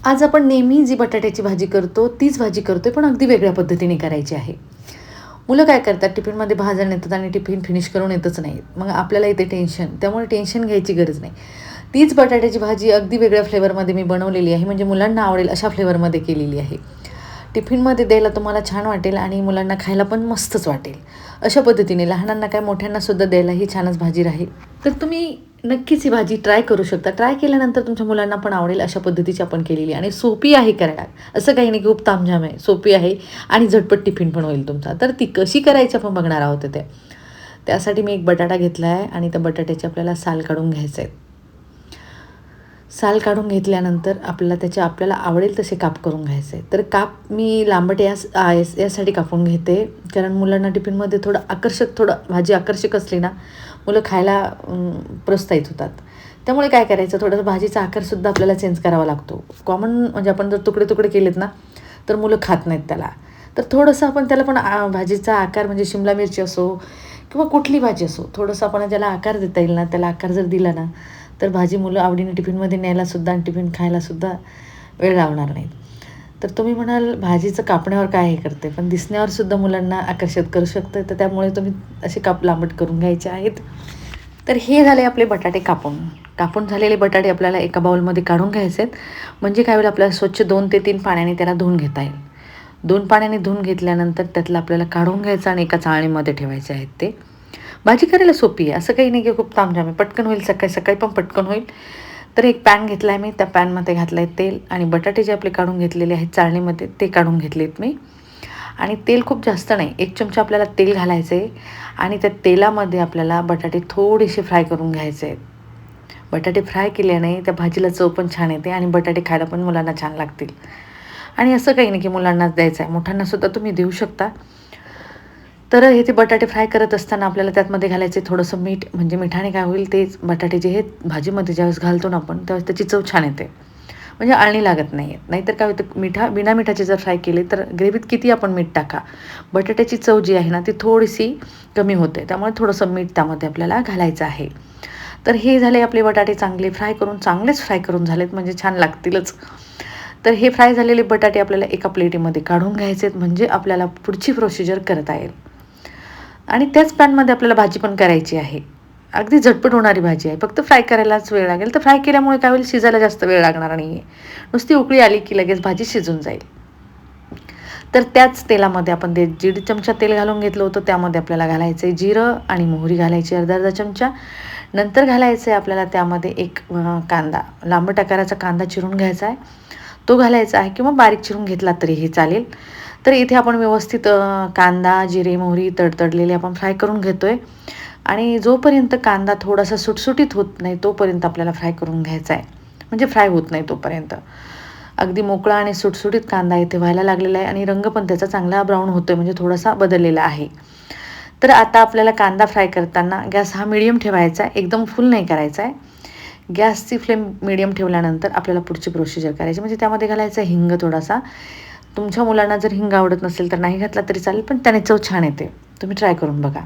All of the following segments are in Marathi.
आज आपण नेहमी जी बटाट्याची भाजी करतो तीच भाजी करतोय, पण अगदी वेगळ्या पद्धतीने करायची आहे. मुलं काय करतात, टिफिनमध्ये भाज्या नेतात आणि टिफिन फिनिश करून येतच नाहीत. मग आपल्याला येते टेन्शन. त्यामुळे टेन्शन घ्यायची गरज नाही. तीच बटाट्याची भाजी अगदी वेगळ्या फ्लेवरमध्ये मी बनवलेली आहे. म्हणजे मुलांना आवडेल अशा फ्लेवरमध्ये केलेली आहे. टिफिनमध्ये द्यायला तुम्हाला छान वाटेल आणि मुलांना खायला पण मस्तच वाटेल. अशा पद्धतीने लहानांना काय मोठ्यांनासुद्धा द्यायला ही छानच भाजी राहील. तर तुम्ही नक्कीच ही भाजी ट्राय करू शकता. ट्राय केल्यानंतर तुमच्या मुलांना पण आवडेल अशा पद्धतीची आपण केलेली आणि सोपी आहे करायला. असं काही नाही की खूप तामझाम आहे. सोपी आहे आणि झटपट टिफिन पण होईल तुमचा. तर ती कशी करायची आपण बघणार आहोत ते. त्यासाठी मी एक बटाटा घेतला आहे आणि त्या बटाट्याचे आपल्याला साल काढून घ्यायचे आहेत. साल काढून घेतल्यानंतर आपल्याला आवडेल तसे काप करून घ्यायचे. तर काप मी लांबट यासाठी कापून घेते, कारण मुलांना टिफिनमध्ये थोडं भाजी आकर्षक असली ना, मुलं खायला प्रोत्साहित होतात. त्यामुळे काय करायचं, थोडंसं भाजीचा आकारसुद्धा आपल्याला चेंज करावा लागतो. कॉमन म्हणजे आपण जर तुकडे केलेत ना, तर मुलं खात नाहीत त्याला. तर थोडंसं आपण त्याला पण भाजीचा आकार म्हणजे शिमला मिरची असो किंवा कुठली भाजी असो, थोडंसं आपण ज्याला आकार देता येईल ना, त्याला आकार जर दिला ना, तर भाजी मुलं आवडीने टिफिनमध्ये न्यायलासुद्धा आणि टिफिन खायलासुद्धा वेळ लावणार नाहीत. तर तुम्ही म्हणाल भाजीचं कापण्यावर काय हे करते, पण दिसण्यावरसुद्धा मुलांना आकर्षित करू शकतं. तर त्यामुळे तुम्ही असे काप लांबट करून घ्यायचे आहेत. तर हे झाले आपले बटाटे कापून झालेले बटाटे आपल्याला एका बाउलमध्ये काढून घ्यायचे आहेत. म्हणजे काय होईल, आपल्याला स्वच्छ 2 ते 3 पाण्याने त्याला धुवून घेता येईल. 2 पाण्याने धुवून घेतल्यानंतर त्यातलं आपल्याला काढून घ्यायचं आणि एका चाळणीमध्ये ठेवायचे आहेत ते. भाजी करायला सोपी आहे, असं काही नाही की खूप तामझाम आहे. पटकन होईल, सकाळी सकाळी पण पटकन होईल. तर एक पॅन घेतला आहे मी, त्या पॅनमध्ये घातलं आहे तेल आणि बटाटे जे आपले काढून घेतलेले आहेत चाळणीमध्ये ते काढून घेतलेत मी. आणि तेल खूप जास्त नाही, 1 चमचा आपल्याला तेल घालायचं आहे आणि त्या तेलामध्ये आपल्याला बटाटे थोडेसे फ्राय करून घ्यायचे आहेत. बटाटे फ्राय केल्याने त्या भाजीला चव पण छान येते आणि बटाटे खायला पण मुलांना छान लागतील. आणि असं काही नाही की मुलांनाच द्यायचं आहे, मोठ्यांनासुद्धा तुम्ही देऊ शकता. तर हे ते बटाटे फ्राय करत असताना आपल्याला त्यातमध्ये घालायचे थोडंसं मीठ. म्हणजे मिठाने काय होईल, तेच बटाटे जे हे भाजीमध्ये ज्यावेळेस घालतो ना आपण, त्यावेळेस त्याची चव छान येते. म्हणजे आळणी लागत नाही आहे. नाहीतर काय होतं, बिना मिठाचे जर फ्राय केले तर ग्रेव्हीत किती आपण मीठ टाका, बटाट्याची चव जी आहे ना ती थोडीशी कमी होते. त्यामुळे थोडंसं मीठ त्यामध्ये आपल्याला घालायचं आहे. तर हे झाले आपले बटाटे चांगलेच फ्राय करून झालेत, म्हणजे छान लागतीलच. तर हे फ्राय झालेले बटाटे आपल्याला एका प्लेटीमध्ये काढून घ्यायचे आहेत, म्हणजे आपल्याला पुढची प्रोसिजर करता येईल. आणि त्याच पॅनमध्ये आपल्याला भाजी पण करायची आहे. अगदी झटपट होणारी भाजी आहे. फक्त फ्राय करायलाच वेळ लागेल. तर फ्राय केल्यामुळे काय होईल, शिजायला जास्त वेळ लागणार नाही आहे. नुसती उकळी आली की लगेच भाजी शिजून जाईल. तर त्याच तेलामध्ये आपण 1.5 चमचा तेल घालून घेतलं होतं, त्यामध्ये आपल्याला घालायचं आहे जिरं आणि मोहरी घालायची अर्धा चमचा. नंतर घालायचं आहे आपल्याला त्यामध्ये एक कांदा, लांबट आकाराचा कांदा चिरून घ्यायचा आहे. तो घालायचा आहे किंवा बारीक चिरून घेतला तरीही चालेल. तर इथे आपण व्यवस्थित कांदा, जिरे, मोहरी तडतडलेले आपण फ्राय करून घेतो आहे आणि जोपर्यंत कांदा थोडासा सुटसुटीत होत नाही तोपर्यंत आपल्याला फ्राय करून घ्यायचा आहे. म्हणजे फ्राय होत नाही तोपर्यंत. अगदी मोकळा आणि सुटसुटीत कांदा इथे व्हायला लागलेला आहे आणि रंग पण त्याचा चांगला ब्राऊन होतो आहे, म्हणजे थोडासा बदललेला आहे. तर आता आपल्याला कांदा फ्राय करताना गॅस हा मीडियम ठेवायचा आहे, एकदम फुल नाही करायचा आहे. गॅसची फ्लेम मीडियम ठेवल्यानंतर आपल्याला पुढची प्रोसिजर करायची. म्हणजे त्यामध्ये घालायचा हिंग थोडासा. तुमच्या मुलांना जर हिंग आवडत नसेल तर नाही घातला तरी चालेल, पण त्याने चव छान येते. तुम्ही ट्राय करून बघा.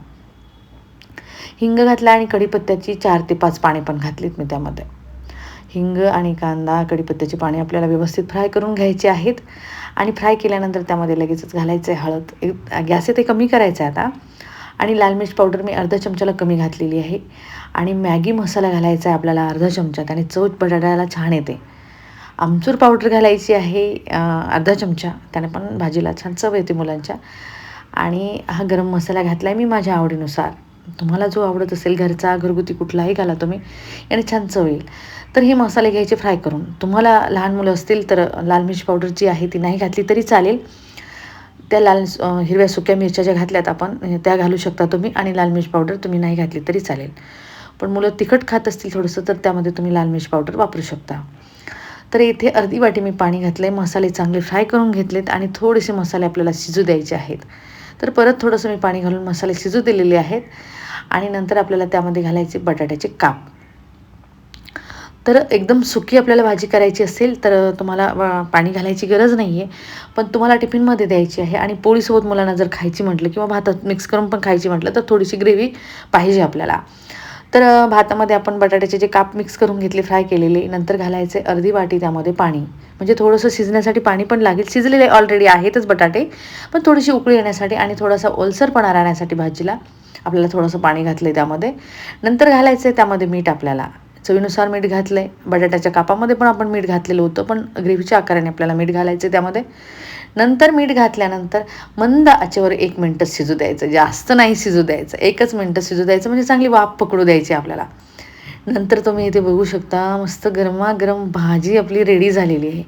हिंग घातला आणि कढीपत्त्याची 4 ते 5 पाने पण घातलीत मी त्यामध्ये. हिंग आणि कांदा, कढीपत्त्याची पाने आपल्याला व्यवस्थित फ्राय करून घ्यायची आहेत आणि फ्राय केल्यानंतर त्यामध्ये लगेचच घालायचं आहे हळद. गॅस इथे कमी करायचा आहे आता. आणि लाल मिर्च पावडर मी अर्धा चमचाला कमी घातलेली आहे आणि मॅगी मसाला घालायचा आहे आपल्याला अर्धा चमचा. त्याने चव बटाट्याला छान येते. आमचूर पावडर घालायची आहे अर्धा चमचा. त्याने पण भाजीला छान चव येते मुलांच्या. आणि हा गरम मसाला घातला आहे मी माझ्या आवडीनुसार. तुम्हाला जो आवडत असेल घरचा, घरगुती कुठलाही घाला तुम्ही, याने छान चव येईल. तर हे मसाले घ्यायचे फ्राय करून. तुम्हाला लहान मुलं असतील तर लाल मिर्च पावडर जी आहे ती नाही घातली तरी चालेल. त्या हिरव्या सुक्या मिरच्या ज्या घातल्यात आपण त्या घालू शकता तुम्ही आणि लाल मिर्च पावडर तुम्ही नाही घातली तरी चालेल. पण मुलं तिखट खात असतील थोडंसं तर त्यामध्ये तुम्ही लाल मिर्च पावडर वापरू शकता. तर इथे अर्धी वाटी मी पाणी घातलं आहे. मसाले चांगले फ्राय करून घेतलेत आणि थोडेसे मसाले आपल्याला शिजू द्यायचे आहेत. तर परत थोडंसं मी पाणी घालून मसाले शिजू दिलेले आहेत आणि नंतर आपल्याला त्यामध्ये घालायचे बटाट्याचे काप. तर एकदम सुकी आपल्याला भाजी करायची असेल तर तुम्हाला पाणी घालायची गरज नाही आहे. पण तुम्हाला टिफिनमध्ये द्यायची आहे आणि पोळीसोबत मुलांना जर खायची म्हटलं किंवा भातात मिक्स करून पण खायची म्हटलं तर थोडीशी ग्रेव्ही पाहिजे आपल्याला. तर भातामध्ये आपण बटाट्याचे जे काप मिक्स करून घेतले फ्राय केलेले, नंतर घालायचे अर्धी वाटी त्यामध्ये पाणी. म्हणजे थोडंसं शिजण्यासाठी पाणी पण लागेल. शिजलेले ऑलरेडी आहेतच बटाटे, पण थोडीशी उकळी येण्यासाठी आणि थोडासा ओलसरपणा राहण्यासाठी भाजीला आपल्याला थोडंसं पाणी घातलं आहे त्यामध्ये. नंतर घालायचं आहे त्यामध्ये मीठ आपल्याला. चवीनुसार मीठ घातलं आहे. बटाट्याच्या कापामध्ये पण आपण मीठ घातलेलं होतं, पण ग्रेव्हीच्या आकाराने आपल्याला मीठ घालायचं आहे त्यामध्ये. नंतर मीठ घातल्यानंतर मंद आचेवर 1 मिनिटच शिजू द्यायचं, जास्त नाही शिजू द्यायचं. 1च मिनिटं शिजू द्यायचं, म्हणजे चांगली वाफ पकडू द्यायची आपल्याला. नंतर तुम्ही इथे बघू शकता मस्त गरमागरम भाजी आपली रेडी झालेली आहे.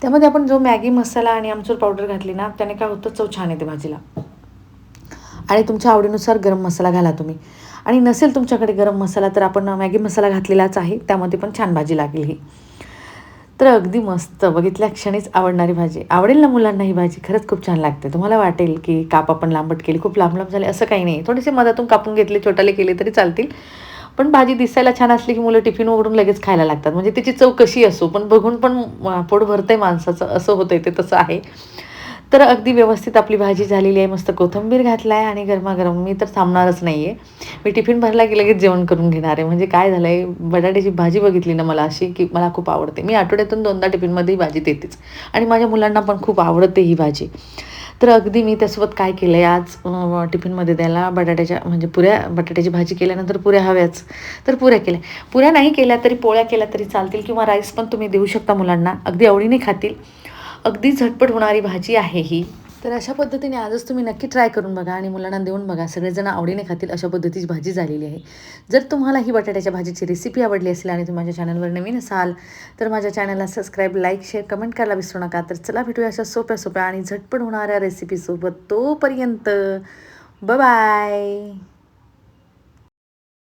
त्यामध्ये आपण जो मॅगी मसाला आणि आमचूर पावडर घातली ना, त्याने काय होतं, चव छान येते भाजीला. आणि तुमच्या आवडीनुसार गरम मसाला घाला तुम्ही. आणि नसेल तुमच्याकडे गरम मसाला तर आपण मॅगी मसाला घातलेलाच आहे, त्यामध्ये पण छान भाजी लागेल ही. तर अगदी मस्त, बघितल्या क्षणीच आवडणारी भाजी. आवडेल ना मुलांना ही भाजी? खरंच खूप छान लागते. तुम्हाला वाटेल की काप आपण लांबट केली, खूप लांब झाले, असं काही नाही. थोडेसे मधातून कापून घेतले, छोटाले केले तरी चालतील. पण भाजी दिसायला छान असली की मुलं टिफिन उघडून लगेच खायला लागतात. म्हणजे त्याची चव कशी असो, पण बघून पण पोट भरतंय माणसाचं, असं होतंय ते, तसं आहे. तर अगदी व्यवस्थित आपली भाजी झालेली आहे. मस्त कोथिंबीर घातला आहे आणि गरमागरम. मी तर थांबणारच नाही आहे. मी टिफिन भरला की लगेच जेवण करून घेणार आहे. म्हणजे काय झालं आहे, बटाट्याची भाजी बघितली ना मला अशी, की मला खूप आवडते. मी आठवड्यातून 2दा टिफिनमध्ये ही भाजी देतेच आणि माझ्या मुलांना पण खूप आवडते ही भाजी. तर अगदी मी त्यासोबत काय केलं आहे आज, टिफिनमध्ये द्यायला म्हणजे बटाट्याची भाजी केल्यानंतर पुऱ्या हव्याच, तर पुऱ्या केल्या. पुऱ्या नाही केल्या तरी पोळ्या केल्या तरी चालतील, किंवा राईस पण तुम्ही देऊ शकता मुलांना, अगदी आवडीने खातील. अगदी झटपट होणारी भाजी आहे ही. तर अशा पद्धतीने आजच तुम्ही नक्की ट्राय करून बघा आणि मुलांना देऊन बघा. सगळेजण आवडीने खातील अशा पद्धतीची भाजी झालेली आहे. जर तुम्हाला ही बटाट्याच्या भाजीची रेसिपी आवडली असेल आणि तुम्ही माझ्या चॅनलवर नवीन असाल तर माझ्या चॅनलला सबस्क्राईब, लाईक, शेअर, कमेंट करायला विसरू नका. तर चला भेटूया अशा सोप्या आणि झटपट होणाऱ्या रेसिपीसोबत. तोपर्यंत बाय.